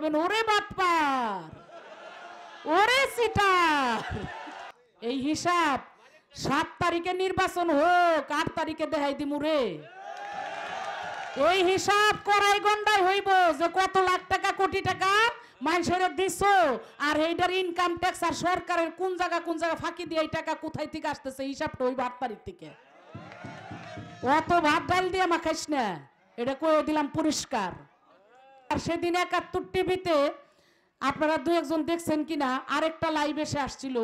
কবেন ওরে বাটপার, ওরে সিটার। এই হিসাব 7 তারিখে নির্বাচন হোক, 8 তারিখে দেখাই দিমু রে। এই হিসাব করাই গন্ডাই হইব যে কত লাখ টাকা কোটি টাকা মানুষের দিছো, আর এইটার ইনকাম ট্যাক্স আর সরকারের কোন জায়গা ফাঁকি দিয়ে এই টাকা কোথায় থেকে আসতেছে, হিসাবটা হইব 8 তারিখ থেকে। অত ভাত ডাল দিয়ে মাখাইস না, এটা কয়ে দিলাম পরিষ্কার। আর সেদিন 71 টিভিতে আপনারা 2-1জন দেখছেন কিনা, আরেকটা লাইভ এসে আসছিল,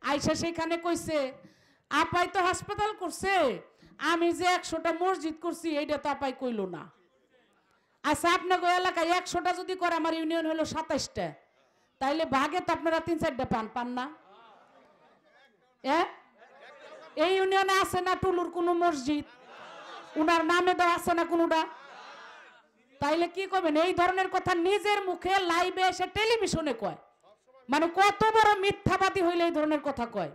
আইসা সেখানে কইছে আপাই তো হাসপাতাল করছে, আমি যে 100টা মসজিদ করছি এইটা তো আপাই কইল না। আচ্ছা আপনার এলাকায় 100টা যদি করে, আমার ইউনিয়ন হলো 27টা, তাইলে ভাগে তো আপনারা 3-4টা পান না? এই ইউনিয়নে আছে না টুলুর কোনো মসজিদ? উনার নামে দেওয়া আছে না কোনোটা? তাইলে কি করবেন? এই ধরনের কথা নিজের মুখে লাইভে এসে টেলিভিশনে কয়, মানে কত বড় মিথ্যাবাদী হইলে এই ধরনের কথা কয়।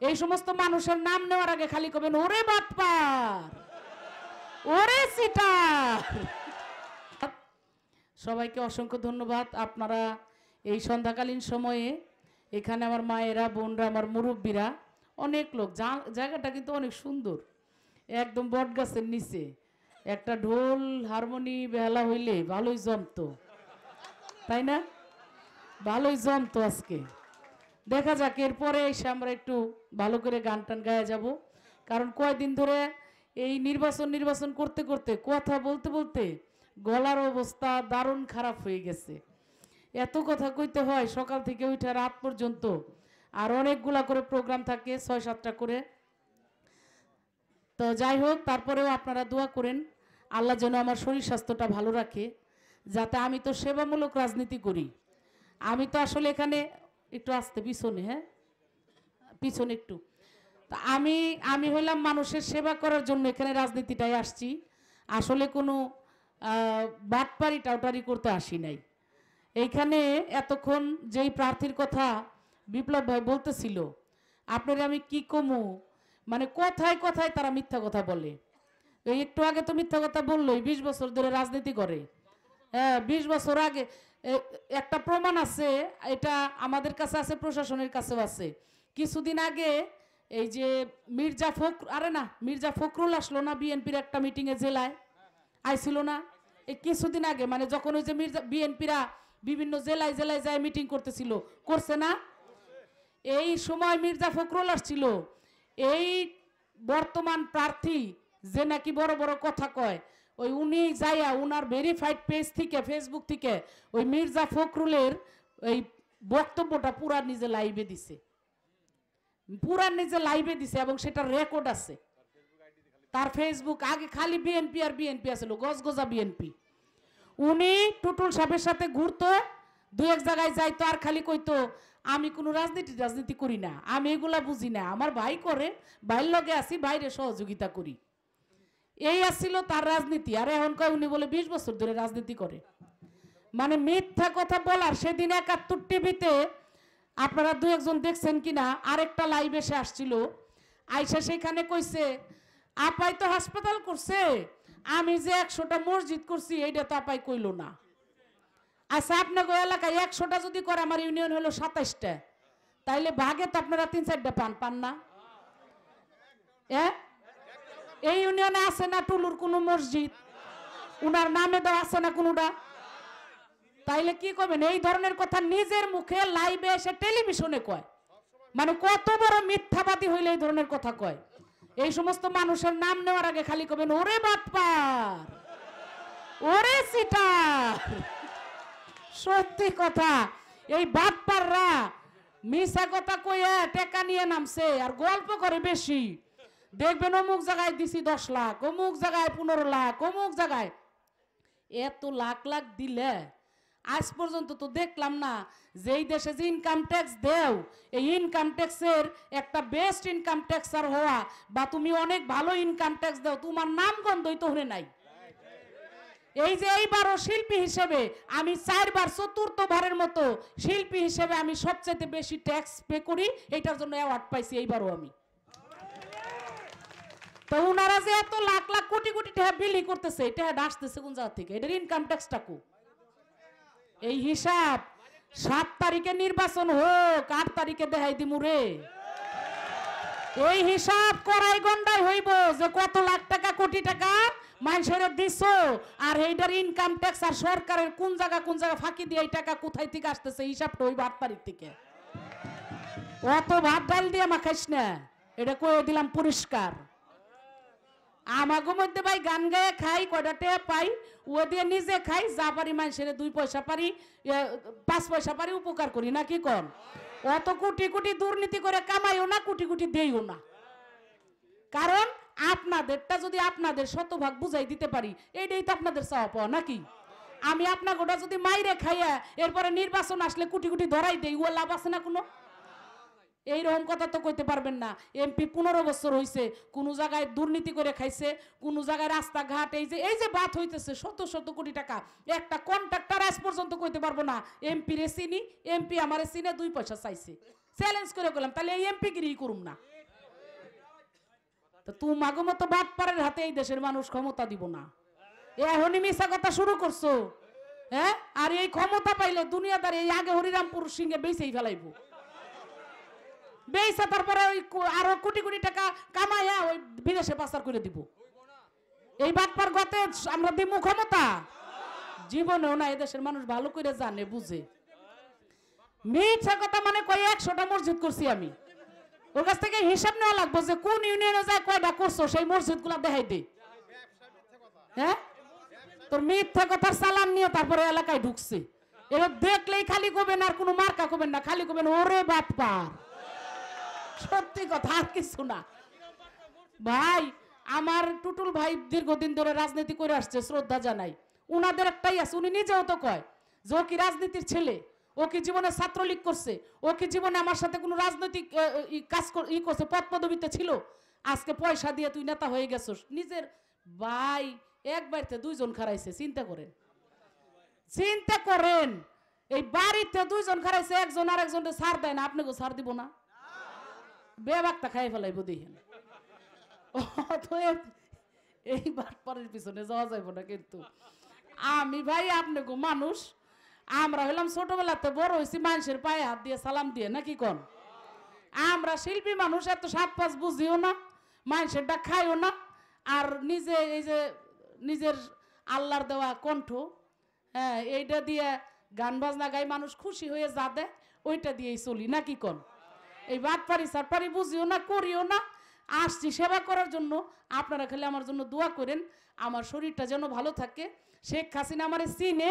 এই সমস্ত মানুষের নাম নেওয়ার আগে খালি করবেন ওরে বাটপার, ওরে সিটার। সবাইকে অসংখ্য ধন্যবাদ। আপনারা এই সন্ধ্যাকালীন সময়ে এখানে আমার মায়েরা, বোনরা, আমার মুরব্বীরা, অনেক লোক, জায়গাটা কিন্তু অনেক সুন্দর, একদম বট গাছের নিচে একটা ঢোল হারমোনি বেহালা হইলে ভালোই জমতো, তাই না? ভালোই জমতো। আজকে দেখা যাক, এরপরে এসে আমরা একটু ভালো করে গান টান গায়ে যাব, কারণ কয়দিন ধরে এই নির্বাচন করতে করতে, কথা বলতে বলতে গলার অবস্থা দারুণ খারাপ হয়ে গেছে। এত কথা কইতে হয় সকাল থেকে উঠে রাত পর্যন্ত, আর অনেকগুলা করে প্রোগ্রাম থাকে, 6-7টা করে। তো যাই হোক, তারপরেও আপনারা দোয়া করেন আল্লাহ যেন আমার শরীর স্বাস্থ্যটা ভালো রাখে, যাতে আমি তো সেবামূলক রাজনীতি করি। আমি তো আসলে এখানে একটু আসতে পিছনে, হ্যাঁ পিছনে একটু, তা আমি হইলাম মানুষের সেবা করার জন্য এখানে রাজনীতিটাই আসছি, আসলে কোনো বাটপারি টাউটারি করতে আসি নাই। এইখানে এতক্ষণ যেই প্রার্থীর কথা বিপ্লব ভাই বলতেছিল, আপনারা আমি কি কমু, মানে কথায় কথায় তারা মিথ্যা কথা বলে। এই একটু আগে তো মিথ্যা কথা বললোই, 20 বছর ধরে রাজনীতি করে। 20 বছর আগে একটা প্রমাণ আছে, এটা আমাদের কাছে আছে, প্রশাসনের কাছেও আছে। কিছুদিন আগে এই যে মির্জা ফখরুল আসলো না বিএনপির একটা মিটিংয়ে, জেলায় আইছিল না এই কিছুদিন আগে, মানে যখন ওই যে বিএনপিরা বিভিন্ন জেলায় জেলায় যায় মিটিং করতেছিল, করছে না? এই সময় মির্জা ফখরুল আসছিল। এই বর্তমান প্রার্থী যে নাকি বড় বড় কথা কয়, ওই উনি যাইয়া উনার ভেরিফাইড পেজ থেকে, ফেসবুক থেকে ওই মির্জা ফখরুলের এই বক্তব্যটা পুরা নিজে লাইভে দিছে, এবং সেটা রেকর্ড আছে তার ফেসবুক। আগে খালি বিএনপি আর বিএনপি আসলো, গজগজা বিএনপি। উনি টুটুল সাহেবের সাথে ঘুরতো, 2-1 জায়গায় যাইতো, আর খালি কইতো আমি কোনো রাজনীতি করি না, আমি এগুলা বুঝি না, আমার ভাই করে, ভাইয়ের লগে আসি, বাইরে সহযোগিতা করি। এই আসছিল তার রাজনীতি। আর এখন কয় উনি বলে 20 বছর ধরে রাজনীতি করে, মানে মিথ্যা কথা বলার। সেদিন 71 টিভিতে আপনারা 2-1জন দেখছেন কিনা, আরেকটা লাইভ এসে আসছিল, আইসা সেখানে কইছে আপাই তো হাসপাতাল করছে, আমি যে 100টা মসজিদ করছি এইটা তো আপাই কইল না। আচ্ছা আপনার এলাকায় 100টা যদি করে, আমার ইউনিয়ন হলো 27টা, তাইলে ভাগে তো আপনারা 3-4টা পান না? এই ইউনিয়নে আছে না টুলুর কোনো মসজিদ? উনার নামে দেওয়া আছে না কোনোটা? তাইলে কি করবেন? এই ধরনের কথা নিজের মুখে লাইভে এসে টেলিভিশনে কয়, মানে কত বড় মিথ্যাবাদী হইলে এই ধরনের কথা কয়। এই সমস্ত মানুষের নাম নেওয়ার আগে খালি করবেন ওরে বাটপার, ওরে সিটার। সত্যি কথা, এই বাটপাররা মিছা কথা কইয়া টাকা নিয়ে নামছে, আর গল্প করে বেশি। দেখবেন অমুক জায়গায় দিছি 10 লাখ, অমুক জায়গায় 15 লাখ, অমুক জায়গায়। এত লাখ লাখ দিলে আজ পর্যন্ত তো দেখলাম না যে এই দেশে যে ইনকাম ট্যাক্স দেও, এই ইনকাম ট্যাক্সের একটা বেস্ট ইনকাম ট্যাক্সার হওয়া, বা তুমি অনেক ভালো ইনকাম ট্যাক্স দাও, তোমার নাম গন্ধই তো হয়ে নাই। এই যে এইবারও শিল্পী হিসেবে আমি 4 বার, 4র্থবারের মতো শিল্পী হিসেবে আমি সবচেয়ে বেশি ট্যাক্স পে করি, এটার জন্য অ্যাওয়ার্ড পাইছি এইবারও আমি। তো ওনারা যে এত লাখ লাখ কোটি কোটি টাকা বিলি করতেছে, এটা আসতেছে কোন জায়গা থেকে? এটার ইনকাম ট্যাক্সটা কো? এই হিসাব 7 তারিখে নির্বাচন হোক, 8 তারিখে দেখাই দিমু রে। এই হিসাব করাই গন্ডাই হইব যে কত লাখ টাকা কোটি টাকা মানুষের দিছো, আর এইটার ইনকাম ট্যাক্স আর সরকারের কোন জায়গা ফাঁকি দিয়ে এই টাকা কোথায় থেকে আসতেছে, হিসাবটা হইব 8 তারিখ থেকে। অত ভাত ডাল দিয়ে মাখাইস না, এটা কয়ে দিলাম পরিষ্কার। আমাগো মধ্যে ভাই গান গায়ে খাই, কয়টা টেপ পাই, ও দিয়ে নিজে খাই, যা পারি মানুষের 2 পয়সা পারি 5 পয়সা পারি উপকার করি না, কি কন? অত কোটি কোটি দুর্নীতি করে কামাইও না, কোটি কোটি দেইও না। কারণ আপনাদেরটা যদি আপনাদের শতভাগ বুঝাই দিতে পারি, এইটাই তো আপনাদের চাওয়া পাওয়া নাকি? আমি আপনার গোটা যদি মাইরে খাইয়া এরপরে নির্বাচন আসলে কোটি কোটি ধরাই দেই, ও লাভ আছে না কোনো? এইরকম কথা তো কইতে পারবেন না। এমপি 15 বছর হইছে, কোন জায়গায় দুর্নীতি করে খাইছে, কোন জায়গায় রাস্তাঘাট এই যে বাত হইতেছে শত শত কোটি টাকা, একটা কন্ট্রাক্টর আজ পর্যন্ত কইতে পারবো না এমপি রে চিনি, এমপি আমারে চিনে 2 পয়সা চাইছে। চ্যালেঞ্জ করে গেলাম, তাহলে এই এমপি গিরি করুম না? তো তুমি মাগো মতো বাটপাড়ের হাতে এই দেশের মানুষ ক্ষমতা দিব না। এখনই মিশা কথা শুরু করছো, হ্যাঁ? আর এই ক্ষমতা পাইলে দুনিয়াদার এই আগে হরিরামপুর সিংহে বেঁচেই ফেলাইবো, বেইসা তারপরে ওই আরো কোটি কোটি টাকা কামাইয়া ওই বিদেশে পাচার করে দিব। এই বাটপার গতে আমরা দিব ক্ষমতা? জীবনেও না। এদেশের মানুষ ভালো করে জানে বুঝে। মিথ্যা কথা মানে কই 100টা মসজিদ করছি আমি, ওর কাছ থেকে হিসাব নেওয়া লাগবে যে কোন ইউনিয়নে যায় কয়টা করছো, সেই মসজিদগুলো দেখাই দে। হ্যাঁ, তোর মিথ্যা কথার চালান নিয়ে তারপরে এলাকায় ঢুকছে, এবার দেখলেই খালি কবেন, আর কোনো মার্কা কবেন না, খালি কবেন ওরে বাটপার। সত্যি কথা, আর কিছু না ভাই। আমার টুটুল ভাই দীর্ঘদিন ধরে রাজনীতি করে আসছে, শ্রদ্ধা জানাই। উনাদের একটাই আছে, উনি নিজেও তো কয় যে ও কি রাজনীতির ছেলে, ও কি জীবনে ছাত্রলীগ করছে, ও কি জীবনে আমার সাথে কোনো রাজনৈতিক কাজ করছে, পদ পদবিতে ছিল, আজকে পয়সা দিয়ে তুই নেতা হয়ে গেছস। নিজের ভাই এক বাড়িতে 2 জন খারাইছে, চিন্তা করেন, চিন্তা করেন। এই বাড়িতে 2 জন খারাইছে, একজন আর একজনকে ছাড় দেয় না, আপনাকে ছাড় দিব না? বেবাকটা খাই ফেলাইব দেখেন। এই বাটপারের পিছনে যাওয়া যাইব না। কিন্তু আমি ভাই আপনাকে মানুষ, আমরা হইলাম ছোটবেলাতে বড় হয়েছি মানুষের পায়ে হাত দিয়ে সালাম দিয়ে, নাকি কন? আমরা শিল্পী মানুষ, এত 7-5 বুঝিও না, মানুষের ডাক খাইও না, আর নিজে এই যে নিজের আল্লাহর দেওয়া কণ্ঠ, হ্যাঁ, এইটা দিয়ে গান বাজনা গাই মানুষ খুশি হয়ে যা দেয় ওইটা দিয়েই চলি, নাকি কন? এই বাটপারি সাটপারি বুঝিও না, করিও না। আসছি সেবা করার জন্য, আপনারা খালি আমার জন্য দোয়া করেন, আমার শরীরটা যেন ভালো থাকে। শেখ হাসিনা আমারে চিনে,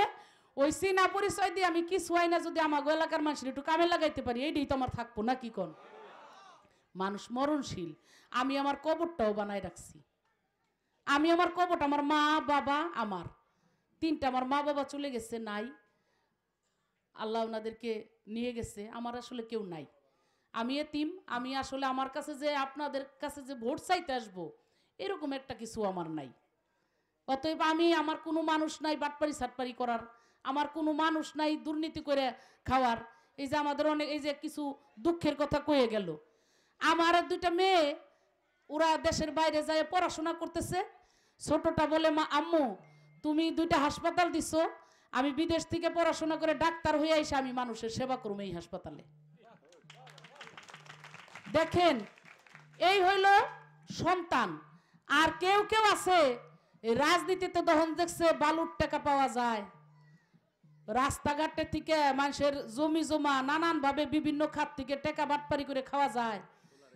ওই চিনা পরিচয় দিয়ে আমি কিছু হয় না, যদি আমার এলাকার মানুষের একটু কামে লাগাইতে পারি, এইটাই তো আমার থাকবো, নাকি কন? মানুষ মরণশীল, আমি আমার কবরটাও বানাই রাখছি। আমি আমার কবর, আমার মা বাবা, আমার 3টা আমার মা বাবা চলে গেছে, নাই, আল্লাহ ওনাদেরকে নিয়ে গেছে, আমার আসলে কেউ নাই, আমি এতিম। আমি আসলে আমার কাছে যে আপনাদের কাছে যে ভোট চাইতে আসবো, এরকম একটা কিছু আমার নাই। অতএব আমি, আমার কোনো মানুষ নাই বাটপারি সাটপারি করার, আমার কোনো মানুষ নাই দুর্নীতি করে খাওয়ার। এই যে আমাদের অনেক, এই যে কিছু দুঃখের কথা কয়ে গেল, আমার 2টা মেয়ে ওরা দেশের বাইরে যায় পড়াশোনা করতেছে। ছোটটা বলে, মা আম্মু তুমি 2টা হাসপাতাল দিছো, আমি বিদেশ থেকে পড়াশোনা করে ডাক্তার হয়ে এসে আমি মানুষের সেবা করবো এই হাসপাতালে। দেখেন, এই হইল সন্তান। আর কেউ কেউ আছে এই রাজনীতিতে তখন দেখছে বালুর টাকা পাওয়া যায়, রাস্তাঘাটে থেকে মানুষের জমি জমা নানান ভাবে বিভিন্ন খাত থেকে টাকা বাটপারি করে খাওয়া যায়,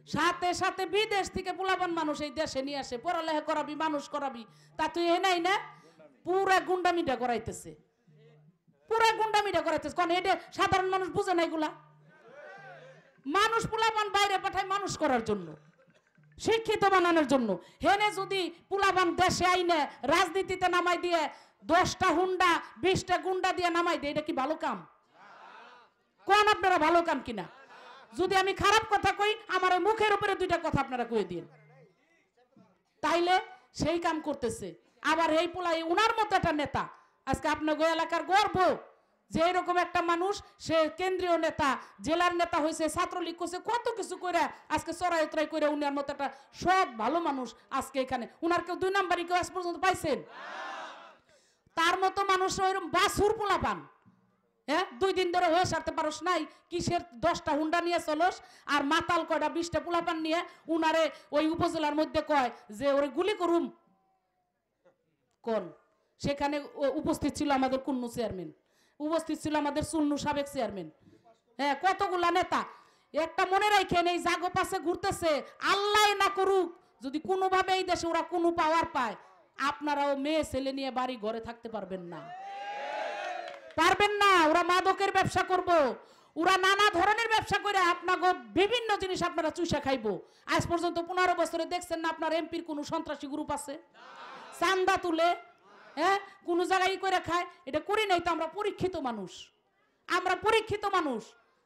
সাথে সাথে বিদেশ থেকে পোলাপান মানুষ এই দেশে নিয়ে আসে, পড়ালেখা করাবি, মানুষ করাবি, তা তুই এ নাই না, পুরা গুন্ডামিটা করাইতেছে, পুরা গুন্ডামিটা করাইতেছে। কারণ এটা সাধারণ মানুষ বুঝে না, এগুলা মানুষ পোলাপান বাইরে পাঠায় মানুষ করার জন্য, শিক্ষিত বানানোর জন্য। হেনে যদি পোলাপান দেশে আইনে রাজনীতিতে নামাই দিয়ে 10টা হুন্ডা 20টা গুন্ডা দিয়ে নামাই দিয়ে, এটা কি ভালো কাম? কোন আপনারা ভালো কাম কিনা? যদি আমি খারাপ কথা কই, আমার মুখের উপরে 2টা কথা আপনারা কয়ে দিন, তাইলে সেই কাম করতেছে। আবার এই পোলাই উনার মতো একটা নেতা, আজকে আপনার এলাকার গর্ব যে এরকম একটা মানুষ, সে কেন্দ্রীয় নেতা, জেলার নেতা হয়েছে, ছাত্রলীগ করছে, কত কিছু করে আজকে চড়াই উতরাই করে উনার মতো একটা সব ভালো মানুষ আজকে এখানে। উনার কেউ 2 নাম্বারই কেউ আজ পর্যন্ত পাইছেন? তার মতো মানুষ ওইরকম বাছুর পোলাপান, হ্যাঁ 2 দিন ধরে হয়ে সারতে পারস নাই, কিসের 10টা হুন্ডা নিয়ে চলস আর মাতাল কয়টা 20টা পোলাপান নিয়ে উনারে ওই উপজেলার মধ্যে কয় যে ওরে গুলি করুম কোন। সেখানে উপস্থিত ছিল আমাদের কুন্নু চেয়ারম্যান, উপস্থিত ছিল আমাদের সুন্নু সাবেক চেয়ারম্যান, হ্যাঁ কতগুলা নেতা। একটা মনে রাখেন, এই জাগো পাশে ঘুরতেছে, আল্লাহ না করুক যদি কোনোভাবে এই দেশে ওরা কোনো পাওয়ার পায়, আপনারাও মেয়ে ছেলে নিয়ে বাড়ি ঘরে থাকতে পারবেন না, পারবেন না। ওরা মাদকের ব্যবসা করব, ওরা নানা ধরনের ব্যবসা করে আপনাকে বিভিন্ন জিনিস আপনারা চুষা খাইবো। আজ পর্যন্ত 15 বছরে দেখছেন না আপনার এমপির কোনো সন্ত্রাসী গ্রুপ আছে? চান্দা তুলে হ্যাঁ কোন জায়গায় করে খায়, এটা করি নাই তো। আমরা পরীক্ষিত মানুষ, আমরা পরীক্ষিত মানুষ।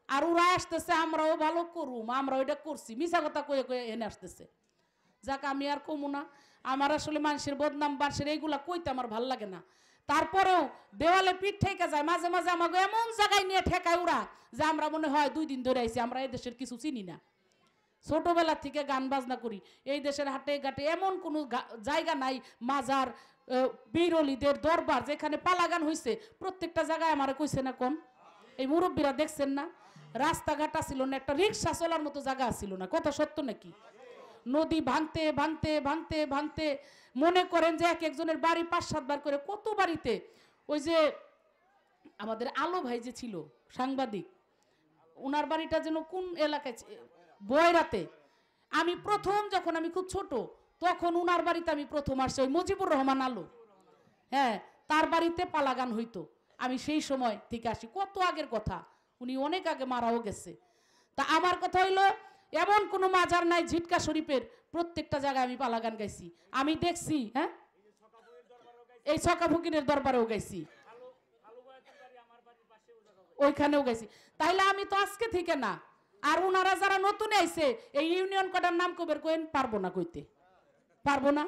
আর ওরা আসতেছে আমরাও ভালো করুম, আমরা ওইটা করছি, মিছা কথা কয়ে কয়ে এনে আসতেছে। যাক আমি আর কমু না, আমার আসলে মানুষের বদনাম বাসের এইগুলা কইতে আমার ভাল লাগে না। তারপরেও দেওয়ালে পিঠ ঠেকে যায়, মাঝে মাঝে আমাকে এমন জায়গায় নিয়ে ঠেকায় ওরা যে আমরা মনে হয় 2 দিন ধরে আইছি, আমরা এই দেশের কিছু চিনি না। ছোটবেলা থেকে গান বাজনা করি, এই দেশের হাটে ঘাটে এমন কোনো জায়গা নাই, মাজার বীরলিদের দরবার যেখানে পালা গান হয়েছে, প্রত্যেকটা জায়গায় আমার কইছে না কোন। এই মুরব্বীরা দেখছেন না, রাস্তাঘাট ছিল না, একটা রিক্সা চলার মতো জায়গা ছিল না, কথা সত্য নাকি? নদী ভাঙতে ভাঙতে ভাঙতে ভাঙতে মনে করেন যে এক একজনের বাড়ি 5-7 বার করে, কত বাড়িতে। ওই যে আমাদের আলো ভাই যে ছিল সাংবাদিক, ওনার বাড়িটা যেন কোন এলাকায়, বয়রাতে। আমি প্রথম যখন আমি খুব ছোট তখন উনার বাড়িতে আমি প্রথম আসছি, ওই মুজিবুর রহমান আলো, হ্যাঁ তার বাড়িতে পালাগান হইতো। আমি সেই সময় থেকে আসি, কত আগের কথা, উনি অনেক আগে মারাও গেছে। তা আমার কথা হইলো এমন কোনো মাজার নাই ঝিটকা শরীফের, প্রত্যেকটা জায়গায় আমি পালাগান গাইছি, আমি দেখছি। হ্যাঁ এই ছকা ফকিরের দরবারেও গাইছি, ওইখানেও গাইছি। তাইলে আমি তো আজকে থেকে না, আর ওনারা যারা নতুন আইছে এই ইউনিয়ন কটার নাম কবের কইন পারবো না, কইতে পারবো না।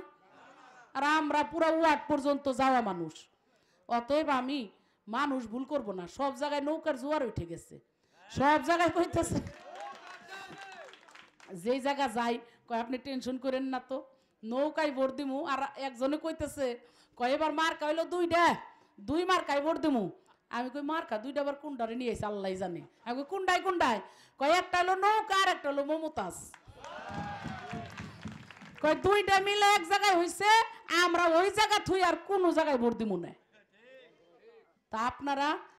আর আমরা পুরো ওয়ার্ড পর্যন্ত যাওয়া মানুষ, অতএব আমি মানুষ ভুল করব না। সব জায়গায় নৌকার জোয়ার উঠে গেছে, সব জায়গায় কইতেছে, যেই জায়গা যাই কয় আপনি টেনশন করেন না তো, নৌকায় ভোট দিমু। আর একজনে কইতেছে কয় এবার মার্কা হইলো 2টা, 2 মার্কায় ভোট দিমু। আমি কই মার্কা 2টা আবার কোনটারে নিয়ে আইছে আল্লাহ জানে। আমি কই কোনটায় কোনটায়, কয় একটা হলো নৌকা আর একটা হলো মমতাজ। কয় 2টা মিলে এক জায়গায় হইছে, আমরা ওই জায়গা থুই আর কোন জায়গায় ভোট দিমু না। তা আপনারা